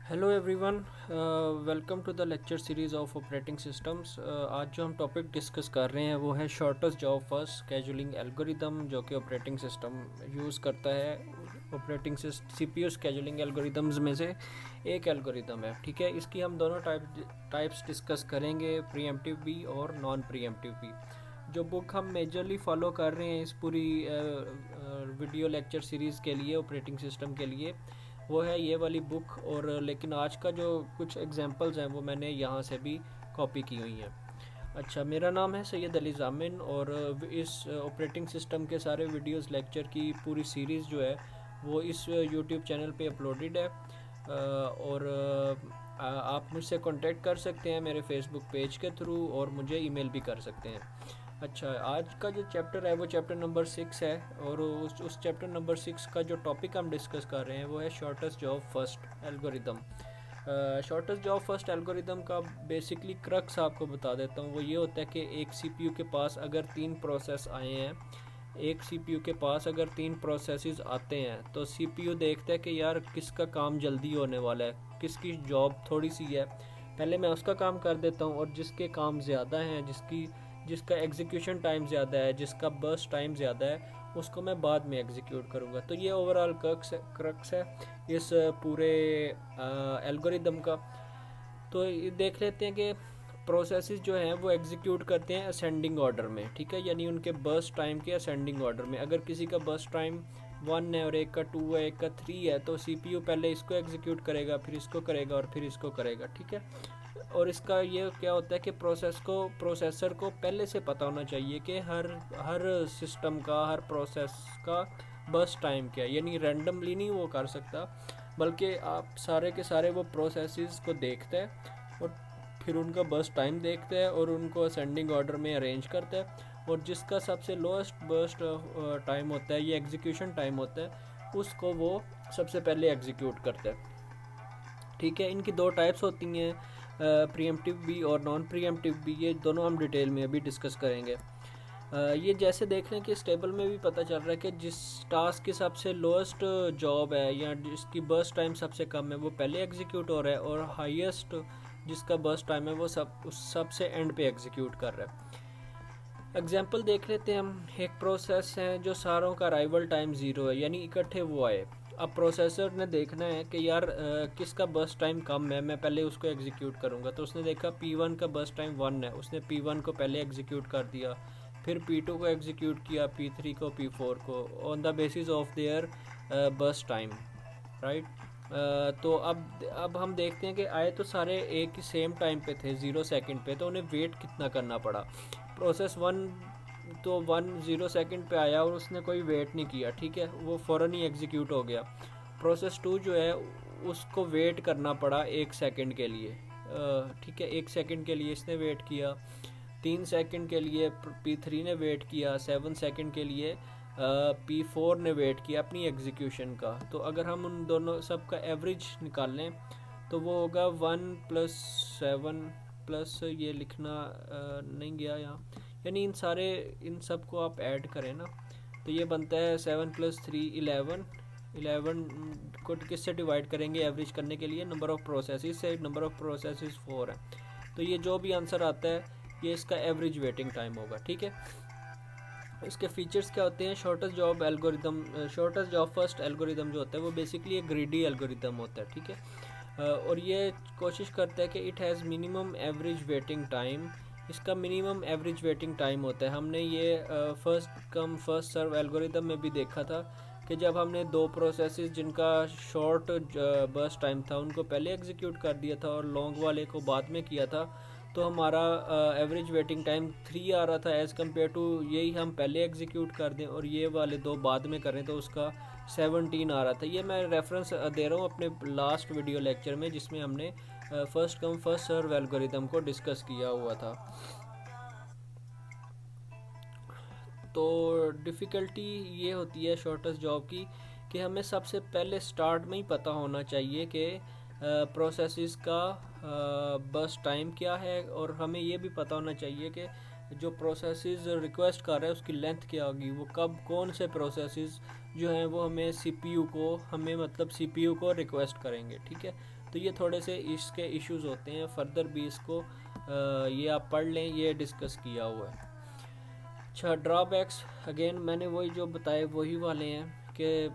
Hello everyone, welcome to the lecture series of operating systems. आज जो हम topic discuss कर रहे हैं वो है shortest job first scheduling algorithm, जो कि ऑपरेटिंग सिस्टम यूज़ करता है। ऑपरेटिंग सीपीयू स्केजुलिंग एल्गोरिदम्स में से एक एल्गोरिदम है। ठीक है, इसकी हम दोनों टाइप्स डिस्कस करेंगे, प्रीएम्प्टिव भी और नॉन प्रीएम्प्टिव भी। जो बुक हम मेजरली फॉलो कर रहे हैं इस पूरी वीडियो लेक्चर सीरीज़ के लिए, ऑपरेटिंग सिस्टम के लिए, वो है ये वाली बुक। और लेकिन आज का जो कुछ एग्जांपल्स हैं वो मैंने यहाँ से भी कॉपी की हुई हैं। अच्छा, मेरा नाम है सैयद अली ज़ामिन और इस ऑपरेटिंग सिस्टम के सारे वीडियोस लेक्चर की पूरी सीरीज़ जो है वो इस यूट्यूब चैनल पे अपलोडेड है। और आप मुझसे कांटेक्ट कर सकते हैं मेरे फेसबुक पेज के थ्रू, और मुझे ईमेल भी कर सकते हैं। अच्छा, आज का जो चैप्टर है वो चैप्टर नंबर 6 है, और उस चैप्टर नंबर 6 का जो टॉपिक हम डिस्कस कर रहे हैं वो है shortest job first algorithm. Shortest job first algorithm का बेसिकली क्रक्स आपको बता देता हूँ। वो ये होता है कि एक सीपीयू के पास अगर 3 प्रोसेस आए हैं, एक सीपीयू के पास अगर 3 प्रोसेसेस आते हैं, तो सीपीयू देखता है कि यार किसका काम जल्दी होने वाला है, किसकी जॉब थोड़ी सी है, पहले मैं उसका काम कर देता हूँ, और जिसके काम ज़्यादा हैं, जिसका एग्जीक्यूशन टाइम ज़्यादा है, जिसका बर्स्ट टाइम ज़्यादा है, उसको मैं बाद में एग्जीक्यूट करूँगा। तो ये ओवरऑल क्रक्स है इस पूरे एल्गोरिदम का। तो ये देख लेते हैं कि प्रोसेसेस जो हैं वो एग्जीक्यूट करते हैं असेंडिंग ऑर्डर में। ठीक है, यानी उनके बर्स्ट टाइम के असेंडिंग ऑर्डर में। अगर किसी का बर्स्ट टाइम 1 है और एक का 2 है, एक का 3 है, तो सीपीयू पहले इसको एग्जीक्यूट करेगा, फिर इसको करेगा और फिर इसको करेगा। ठीक है, और इसका ये क्या होता है कि प्रोसेसर को पहले से पता होना चाहिए कि हर हर सिस्टम का, हर प्रोसेस का बर्स्ट टाइम क्या है। यानी रैंडमली नहीं वो कर सकता, बल्कि आप सारे के सारे वो प्रोसेसेस को देखता है और फिर उनका बर्स्ट टाइम देखता है और उनको असेंडिंग ऑर्डर में अरेंज करता है। और जिसका सबसे लोएस्ट बर्स्ट टाइम होता है, ये एग्जीक्यूशन टाइम होता है, उसको वो सबसे पहले एग्जीक्यूट करता है। ठीक है, इनकी दो टाइप्स होती हैं, प्रीएम्प्टिव भी और नॉन प्रीएम्प्टिव भी। ये दोनों हम डिटेल में अभी डिस्कस करेंगे। ये जैसे देख लें कि इस टेबल में भी पता चल रहा है कि जिस टास्क की सबसे लोएस्ट जॉब है या जिसकी बर्स्ट टाइम सबसे कम है वो पहले एग्जीक्यूट हो रहा है, और हाईएस्ट जिसका बर्स्ट टाइम है वो सबसे एंड पे एग्जीक्यूट कर रहा है। एग्जाम्पल देख लेते हैं हम। एक प्रोसेस है जो सारों का अराइवल टाइम 0 है, यानी इकट्ठे वो आए। अब प्रोसेसर ने देखना है कि यार किसका बर्स्ट टाइम कम है, मैं पहले उसको एग्जीक्यूट करूँगा। तो उसने देखा P1 का बर्स्ट टाइम 1 है, उसने P1 को पहले एग्जीक्यूट कर दिया, फिर P2 को एग्जीक्यूट किया, P3 को, P4 को, on the basis of their burst time, right. तो अब हम देखते हैं कि आए तो सारे एक ही सेम टाइम पे थे, 0 सेकंड पे, तो उन्हें वेट कितना करना पड़ा। प्रोसेस 1 तो 1 0 सेकंड पे आया और उसने कोई वेट नहीं किया। ठीक है, वो फ़ौरन ही एग्जीक्यूट हो गया। प्रोसेस 2 जो है उसको वेट करना पड़ा 1 सेकंड के लिए। ठीक है, 1 सेकंड के लिए इसने वेट किया, 3 सेकंड के लिए P3 ने वेट किया, 7 सेकंड के लिए P4 ने वेट किया अपनी एग्जीक्यूशन का। तो अगर हम उन दोनों सब का एवरेज निकाल लें तो वो होगा 1 + 7 प्लस, ये लिखना नहीं गया यहाँ, यानी इन सब को आप ऐड करें ना, तो ये बनता है 7 + 3 11। 11 को किससे डिवाइड करेंगे एवरेज करने के लिए? नंबर ऑफ़ प्रोसेसेस से। नंबर ऑफ़ प्रोसेसेस 4 है, तो ये जो भी आंसर आता है ये इसका एवरेज वेटिंग टाइम होगा। ठीक है, इसके फीचर्स क्या होते हैं? Shortest job algorithm, shortest job first algorithm जो होता है वो बेसिकली एक ग्रीडी एल्गोरिदम होता है। ठीक है, और ये कोशिश करता है कि it has minimum average waiting time. इसका मिनिमम एवरेज वेटिंग टाइम होता है। हमने ये first come first serve algorithm में भी देखा था कि जब हमने दो प्रोसेसेस जिनका शॉर्ट बर्स्ट टाइम था उनको पहले एग्जीक्यूट कर दिया था और लॉन्ग वाले को बाद में किया था, तो हमारा एवरेज वेटिंग टाइम 3 आ रहा था एज़ कम्पेयर टू यही हम पहले एग्जीक्यूट कर दें और ये वाले दो बाद में करें तो उसका 17 आ रहा था। ये मैं रेफरेंस दे रहा हूँ अपने लास्ट वीडियो लेक्चर में जिसमें हमने first come first serve algorithm को डिस्कस किया हुआ था। तो डिफ़िकल्टी ये होती है शॉर्टेस्ट जॉब की कि हमें सबसे पहले स्टार्ट में ही पता होना चाहिए कि प्रोसेसेस का बस टाइम क्या है, और हमें ये भी पता होना चाहिए कि जो प्रोसेसेस रिक्वेस्ट कर रहा है उसकी लेंथ क्या होगी, वो कब कौन से प्रोसेसेस जो हैं वो हमें सीपीयू को रिक्वेस्ट करेंगे। ठीक है, तो ये थोड़े से इसके इश्यूज होते हैं, फर्दर भी इसको ये आप पढ़ लें, ये डिस्कस किया हुआ है। अच्छा, ड्रॉबैक्स अगेन मैंने वही जो बताए वही वाले हैं कि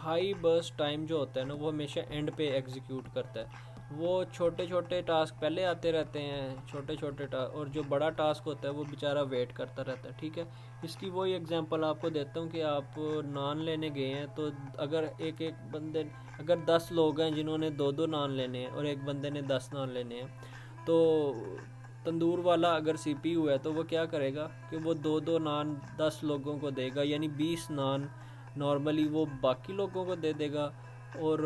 हाई बर्स्ट टाइम जो होता है ना, वो हमेशा एंड पे एग्जीक्यूट करता है। वो छोटे छोटे टास्क पहले आते रहते हैं, छोटे छोटे टास्क, और जो बड़ा टास्क होता है वो बेचारा वेट करता रहता है। ठीक है, इसकी वही एग्जांपल आपको देता हूँ कि आप नान लेने गए हैं, तो अगर एक एक बंदे, अगर 10 लोग हैं जिन्होंने 2-2 नान लेने हैं और एक बंदे ने 10 नान लेने हैं, तो तंदूर वाला अगर CPU है तो वो क्या करेगा कि वो 2-2 नान 10 लोगों को देगा, यानी 20 नान नॉर्मली वो बाकी लोगों को दे देगा, और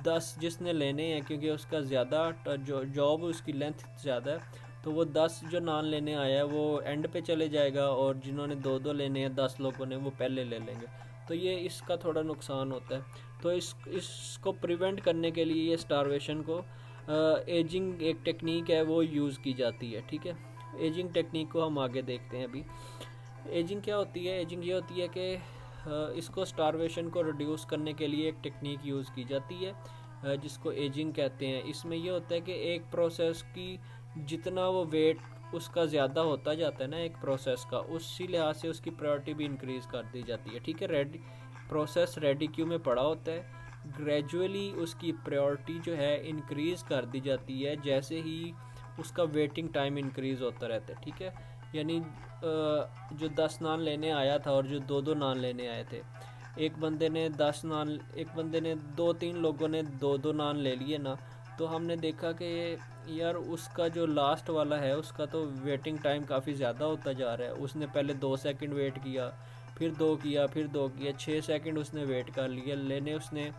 10 जिसने लेने हैं, क्योंकि उसका ज़्यादा जो जॉब उसकी लेंथ ज़्यादा है, तो वो 10 जो नान लेने आया है वो एंड पे चले जाएगा, और जिन्होंने 2-2 लेने हैं 10 लोगों ने, वो पहले ले लेंगे। तो ये इसका थोड़ा नुकसान होता है। तो इसको प्रिवेंट करने के लिए ये स्टारवेशन को एजिंग एक टेक्निक है वो यूज़ की जाती है। ठीक है, एजिंग टेक्निक को हम आगे देखते हैं। अभी एजिंग क्या होती है? एजिंग ये होती है कि इसको स्टारवेशन को रिड्यूस करने के लिए एक टेक्निक यूज़ की जाती है जिसको एजिंग कहते हैं। इसमें यह होता है कि एक प्रोसेस की जितना वो वेट उसका ज़्यादा होता जाता है ना एक प्रोसेस का, उसी लिहाज से उसकी प्रायोरिटी भी इंक्रीज़ कर दी जाती है। ठीक है, प्रोसेस रेडी क्यू में पड़ा होता है, ग्रेजुअली उसकी प्रायोरिटी जो है इंक्रीज़ कर दी जाती है जैसे ही उसका वेटिंग टाइम इंक्रीज़ होता रहता है। ठीक है, यानी जो 10 नान लेने आया था और जो 2-2 नान लेने आए थे, एक बंदे ने 10 नान, एक बंदे ने 2-3 लोगों ने 2-2 नान ले लिए ना, तो हमने देखा कि यार उसका जो लास्ट वाला है उसका तो वेटिंग टाइम काफ़ी ज़्यादा होता जा रहा है। उसने पहले 2 सेकंड वेट किया, फिर 2 किया, फिर 2 किया, 6 सेकंड उसने वेट कर लिया, लेने उसने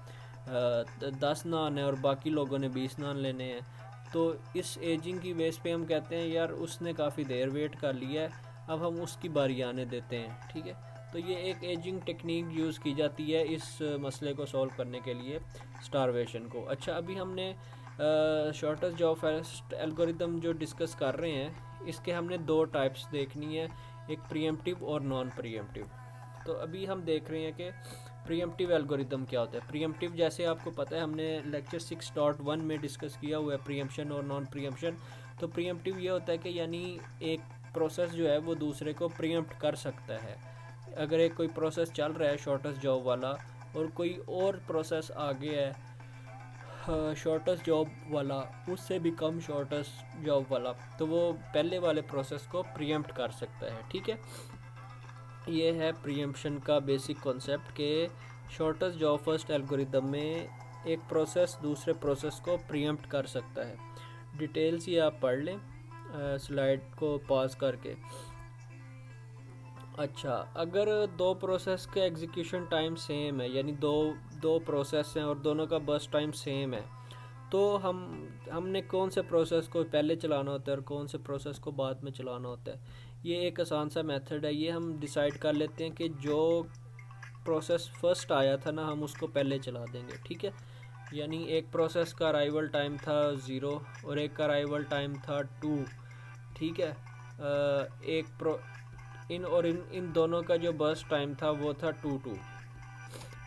10 नान है और बाकी लोगों ने 20 नान लेने हैं। तो इस एजिंग की बेस पे हम कहते हैं यार उसने काफ़ी देर वेट कर लिया है, अब हम उसकी बारी आने देते हैं। ठीक है, तो ये एक एजिंग टेक्निक यूज़ की जाती है इस मसले को सॉल्व करने के लिए, स्टारवेशन को। अच्छा, अभी हमने शॉर्टेस्ट जॉब फर्स्ट एल्गोरिदम जो डिस्कस कर रहे हैं, इसके हमने 2 टाइप्स देखनी है, एक प्रीएम्प्टिव और नॉन प्रीएम्प्टिव। तो अभी हम देख रहे हैं कि प्रीएम्प्टिव एल्गोरिदम क्या होता है। प्रीएम्प्टिव जैसे आपको पता है, हमने लेक्चर 6.1 में डिस्कस किया हुआ है प्रीएम्पशन और नॉन प्रीएम्पशन। तो प्रीएम्प्टिव ये होता है कि यानी एक प्रोसेस जो है वो दूसरे को प्रीएम्प्ट कर सकता है। अगर एक कोई प्रोसेस चल रहा है शॉर्टेस्ट जॉब वाला और कोई और प्रोसेस आगे है शॉर्टेस्ट जॉब वाला, उससे भी कम शॉर्टेस्ट जॉब वाला, तो वो पहले वाले प्रोसेस को प्रीएम्प्ट कर सकता है। ठीक है, ये है प्रीएम्पशन का बेसिक कॉन्सेप्ट के शॉर्टेस्ट जॉब फर्स्ट एल्गोरिदम में एक प्रोसेस दूसरे प्रोसेस को प्रीएम्प्ट कर सकता है। डिटेल्स ये आप पढ़ लें स्लाइड को पॉज करके। अच्छा, अगर 2 प्रोसेस के एग्जीक्यूशन टाइम सेम है, यानी दो प्रोसेस हैं और दोनों का बर्स्ट टाइम सेम है, तो हमने कौन से प्रोसेस को पहले चलाना होता है और कौन से प्रोसेस को बाद में चलाना होता है, ये एक आसान सा मेथड है। ये हम डिसाइड कर लेते हैं कि जो प्रोसेस फर्स्ट आया था ना, हम उसको पहले चला देंगे। ठीक है, यानी एक प्रोसेस का अराइवल टाइम था 0 और एक का अराइवल टाइम था 2। ठीक है, इन दोनों का जो बर्स्ट टाइम था वो था 2-2,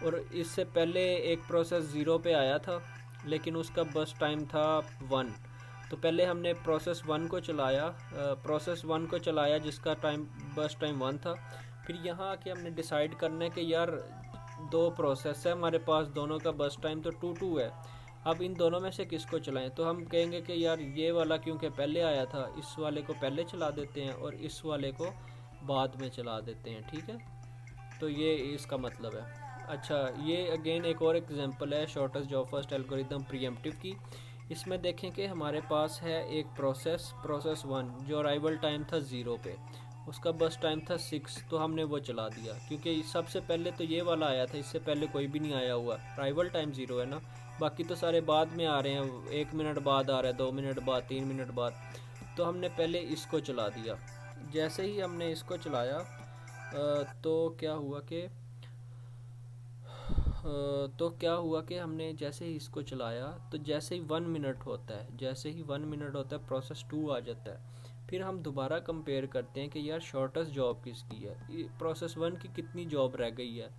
और इससे पहले एक प्रोसेस 0 पे आया था लेकिन उसका बर्स्ट टाइम था 1। तो पहले हमने प्रोसेस 1 को चलाया जिसका बर्स्ट टाइम 1 था। फिर यहाँ आके हमने डिसाइड करना है कि यार 2 प्रोसेस है हमारे पास, दोनों का बर्स्ट टाइम तो 2-2 है, अब इन दोनों में से किसको चलाएं। तो हम कहेंगे कि यार ये वाला क्योंकि पहले आया था, इस वाले को पहले चला देते हैं और इस वाले को बाद में चला देते हैं। ठीक है, तो ये इसका मतलब है। अच्छा, ये अगेन एक और एग्जांपल है shortest job first algorithm pre-emptive की। इसमें देखें कि हमारे पास है एक प्रोसेस 1 जो अराइवल टाइम था 0 पे, उसका बस टाइम था 6, तो हमने वो चला दिया क्योंकि सबसे पहले तो ये वाला आया था, इससे पहले कोई भी नहीं आया हुआ, अराइवल टाइम 0 है ना, बाकी तो सारे बाद में आ रहे हैं, 1 मिनट बाद आ रहा है, 2 मिनट बाद, 3 मिनट बाद, तो हमने पहले इसको चला दिया। जैसे ही हमने इसको चलाया तो क्या हुआ कि हमने जैसे ही इसको चलाया तो जैसे ही 1 मिनट होता है प्रोसेस 2 आ जाता है। फिर हम दोबारा कंपेयर करते हैं कि यार शॉर्टेस्ट जॉब किसकी है, प्रोसेस 1 की कितनी जॉब रह गई है।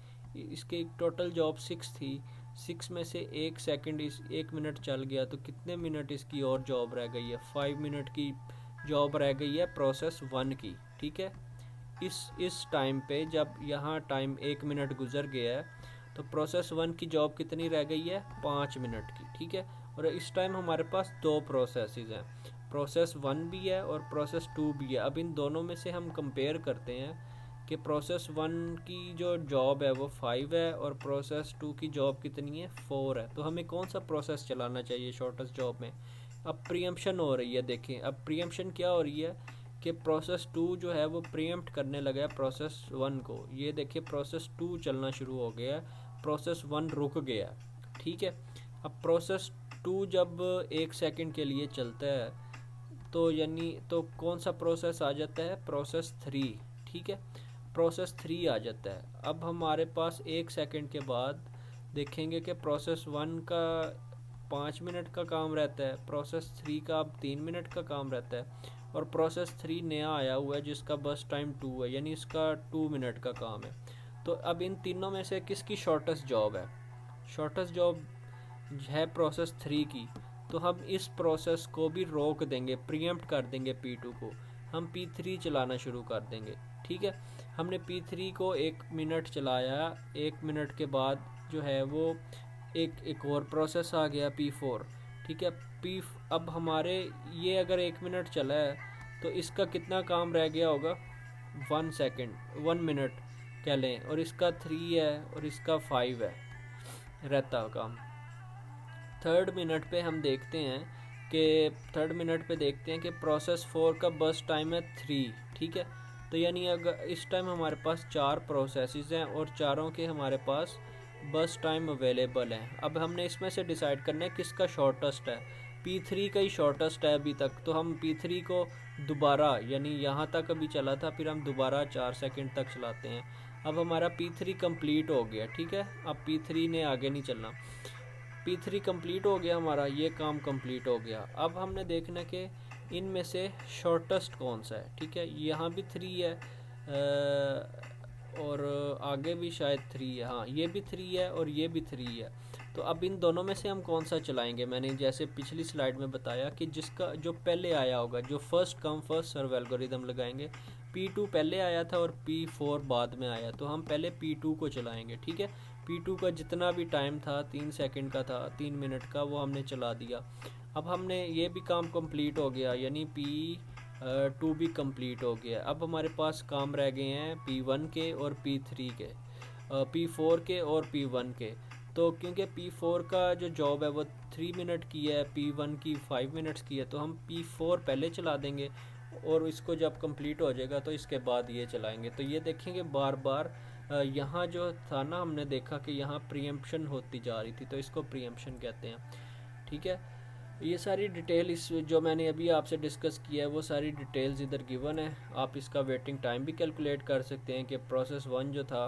इसके टोटल जॉब 6 थी, 6 में से 1 सेकंड, इस 1 मिनट चल गया तो कितने मिनट इसकी और जॉब रह गई है? 5 मिनट की जॉब रह गई है प्रोसेस 1 की। ठीक है, इस टाइम पे जब यहाँ टाइम 1 मिनट गुजर गया है तो प्रोसेस 1 की जॉब कितनी रह गई है? 5 मिनट की। ठीक है, और इस टाइम हमारे पास 2 प्रोसेसेस हैं, प्रोसेस 1 भी है और प्रोसेस 2 भी है। अब इन दोनों में से हम कंपेयर करते हैं कि प्रोसेस 1 की जो जॉब है वो 5 है और प्रोसेस 2 की जॉब कितनी है? 4 है। तो हमें कौन सा प्रोसेस चलाना चाहिए शॉर्टेस्ट जॉब में? अब प्रीएम्पशन हो रही है। देखें अब प्रीएम्पशन क्या हो रही है कि प्रोसेस 2 जो है वो प्रीएम्प्ट करने लगा है प्रोसेस 1 को। ये देखिए प्रोसेस 2 चलना शुरू हो गया है, प्रोसेस 1 रुक गया। ठीक है, अब प्रोसेस 2 जब 1 सेकंड के लिए चलता है तो यानी तो कौन सा प्रोसेस आ जाता है? प्रोसेस 3। ठीक है, प्रोसेस 3 आ जाता है। अब हमारे पास 1 सेकंड के बाद देखेंगे कि प्रोसेस 1 का 5 मिनट का काम रहता है, प्रोसेस 3 का अब 3 मिनट का काम रहता है और प्रोसेस 3 नया आया हुआ है जिसका बस टाइम 2 है, यानी इसका 2 मिनट का काम है। तो अब इन तीनों में से किसकी शॉर्टेस्ट जॉब है? शॉर्टेस्ट जॉब है प्रोसेस 3 की। तो हम इस प्रोसेस को भी रोक देंगे, प्रीएम्प्ट कर देंगे P2 को, हम P3 चलाना शुरू कर देंगे। ठीक है, हमने P3 को 1 मिनट चलाया, 1 मिनट के बाद जो है वो एक और प्रोसेस आ गया P4। ठीक है, अब हमारे ये अगर 1 मिनट चला है तो इसका कितना काम रह गया होगा? 1 सेकंड, 1 मिनट कह लें, और इसका 3 है और इसका 5 है रहता काम। थर्ड मिनट पे हम देखते हैं कि प्रोसेस 4 का बस टाइम है 3। ठीक है, तो यानी अगर इस टाइम हमारे पास 4 प्रोसेसेस हैं और चारों के हमारे पास बस टाइम अवेलेबल है। अब हमने इसमें से डिसाइड करना है किसका शॉर्टेस्ट है। P3 का ही शॉर्टेस्ट है अभी तक, तो हम P3 को दोबारा, यानी यहाँ तक अभी चला था, फिर हम दोबारा 4 सेकंड तक चलाते हैं। अब हमारा P3 कंप्लीट हो गया। ठीक है, अब P3 ने आगे नहीं चलना, P3 कंप्लीट हो गया हमारा, ये काम कंप्लीट हो गया। अब हमने देखना कि इनमें से शॉर्टेस्ट कौन सा है। ठीक है, यहाँ भी 3 है और आगे भी शायद 3 है, हाँ ये भी 3 है और ये भी 3 है। तो अब इन दोनों में से हम कौन सा चलाएंगे? मैंने जैसे पिछली स्लाइड में बताया कि जिसका जो पहले आया होगा, जो first come first serve algorithm लगाएंगे। P2 पहले आया था और P4 बाद में आया, तो हम पहले P2 को चलाएंगे। ठीक है, P2 का जितना भी टाइम था 3 सेकंड का था, 3 मिनट का, वो हमने चला दिया। अब हमने ये भी काम कंप्लीट हो गया, यानी P2 भी कंप्लीट हो गया। अब हमारे पास काम रह गए हैं P1 के और P3 के, P4 के और P1 के। तो क्योंकि P4 का जो जॉब है वो 3 मिनट की है, P1 की 5 मिनट्स की है, तो हम P4 पहले चला देंगे और इसको जब कंप्लीट हो जाएगा तो इसके बाद ये चलाएंगे। तो ये देखेंगे बार बार यहाँ जो था ना, हमने देखा कि यहाँ प्रीएम्पशन होती जा रही थी, तो इसको प्रीएम्पशन कहते हैं। ठीक है, ये सारी डिटेल इस जो मैंने अभी आपसे डिस्कस किया है वो सारी डिटेल्स इधर गिवन है। आप इसका वेटिंग टाइम भी कैलकुलेट कर सकते हैं कि प्रोसेस 1 जो था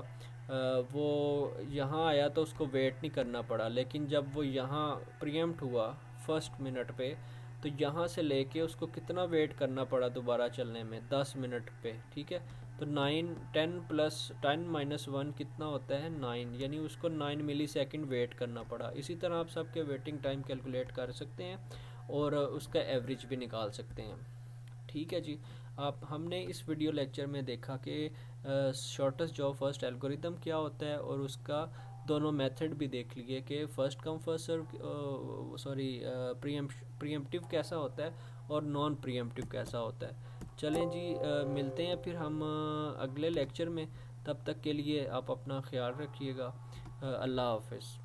वो यहाँ आया तो उसको वेट नहीं करना पड़ा, लेकिन जब वो यहाँ प्रीएम्प्ट हुआ फर्स्ट मिनट पे तो यहाँ से लेके उसको कितना वेट करना पड़ा दोबारा चलने में? 10 मिनट पे। ठीक है, तो 10 माइनस 1 कितना होता है? 9, यानी उसको 9 मिली सेकेंड वेट करना पड़ा। इसी तरह आप सबके वेटिंग टाइम कैलकुलेट कर सकते हैं और उसका एवरेज भी निकाल सकते हैं। ठीक है जी, हमने इस वीडियो लेक्चर में देखा कि शॉर्टेस्ट जॉब फर्स्ट एल्गोरिदम क्या होता है और उसका दोनों मेथड भी देख लिए कि first come first serve preemptive कैसा होता है और नॉन प्रीएम्प्टिव कैसा होता है। चलें जी, मिलते हैं फिर हम अगले लेक्चर में। तब तक के लिए आप अपना ख्याल रखिएगा। अल्लाह हाफ़िज़।